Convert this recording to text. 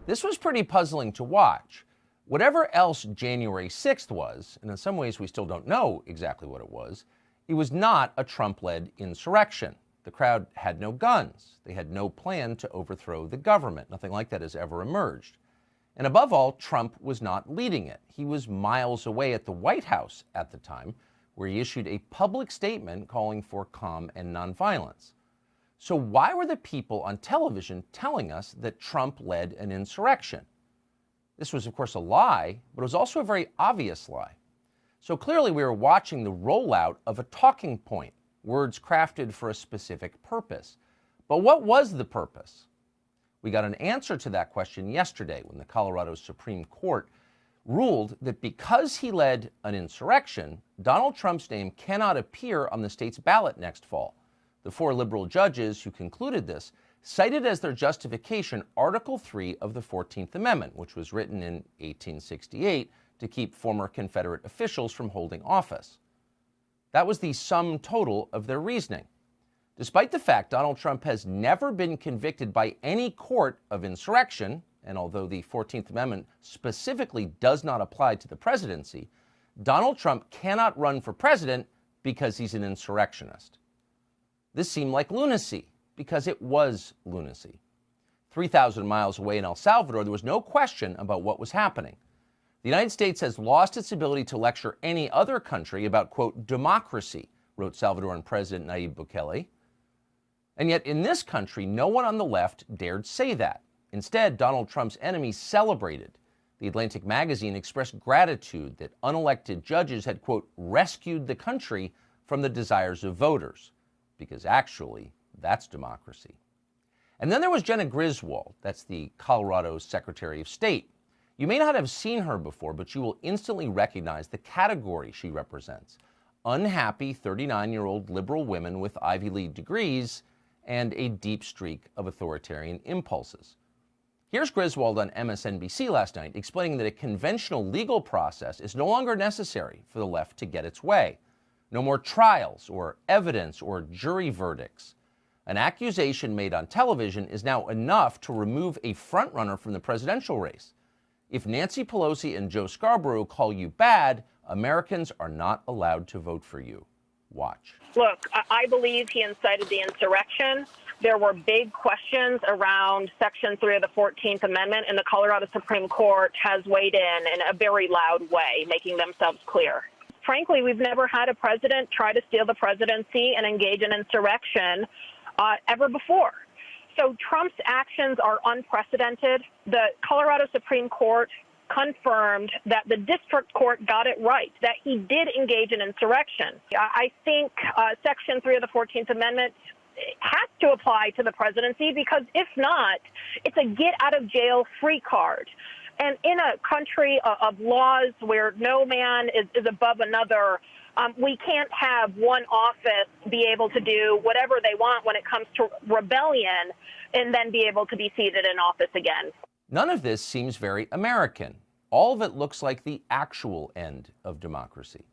This was pretty puzzling to watch. Whatever else January 6th was, and in some ways we still don't know exactly what it was not a Trump-led insurrection. The crowd had no guns. They had no plan to overthrow the government. Nothing like that has ever emerged. And above all, Trump was not leading it. He was miles away at the White House at the time, where he issued a public statement calling for calm and nonviolence. So why were the people on television telling us that Trump led an insurrection? This was, of course, a lie, but it was also a very obvious lie. So clearly we were watching the rollout of a talking point, words crafted for a specific purpose. But what was the purpose? We got an answer to that question yesterday when the Colorado Supreme Court ruled that because he led an insurrection, Donald Trump's name cannot appear on the state's ballot next fall. The 4 liberal judges who concluded this cited as their justification Article 3 of the 14th Amendment, which was written in 1868 to keep former Confederate officials from holding office. That was the sum total of their reasoning. Despite the fact Donald Trump has never been convicted by any court of insurrection, and although the 14th Amendment specifically does not apply to the presidency, Donald Trump cannot run for president because he's an insurrectionist. This seemed like lunacy, because it was lunacy. 3,000 miles away in El Salvador, there was no question about what was happening. The United States has lost its ability to lecture any other country about, quote, democracy, wrote Salvadoran President Nayib Bukele. And yet in this country, no one on the left dared say that. Instead, Donald Trump's enemies celebrated. The Atlantic magazine expressed gratitude that unelected judges had, quote, rescued the country from the desires of voters. Because actually, that's democracy. And then there was Jenna Griswold, that's the Colorado Secretary of State. You may not have seen her before, but you will instantly recognize the category she represents. Unhappy 39-year-old liberal women with Ivy League degrees and a deep streak of authoritarian impulses. Here's Griswold on MSNBC last night explaining that a conventional legal process is no longer necessary for the left to get its way. No more trials or evidence or jury verdicts. An accusation made on television is now enough to remove a frontrunner from the presidential race. If Nancy Pelosi and Joe Scarborough call you bad, Americans are not allowed to vote for you. Watch. Look, I believe he incited the insurrection. There were big questions around Section 3 of the 14th Amendment, and the Colorado Supreme Court has weighed in a very loud way, making themselves clear. Frankly, we've never had a president try to steal the presidency and engage in insurrection ever before. So Trump's actions are unprecedented. The Colorado Supreme Court confirmed that the district court got it right, that he did engage in insurrection. I think Section 3 of the 14th Amendment has to apply to the presidency because if not, it's a get-out-of-jail-free card. And in a country of laws where no man is above another, we can't have one office be able to do whatever they want when it comes to rebellion and then be able to be seated in office again. None of this seems very American. All of it looks like the actual end of democracy.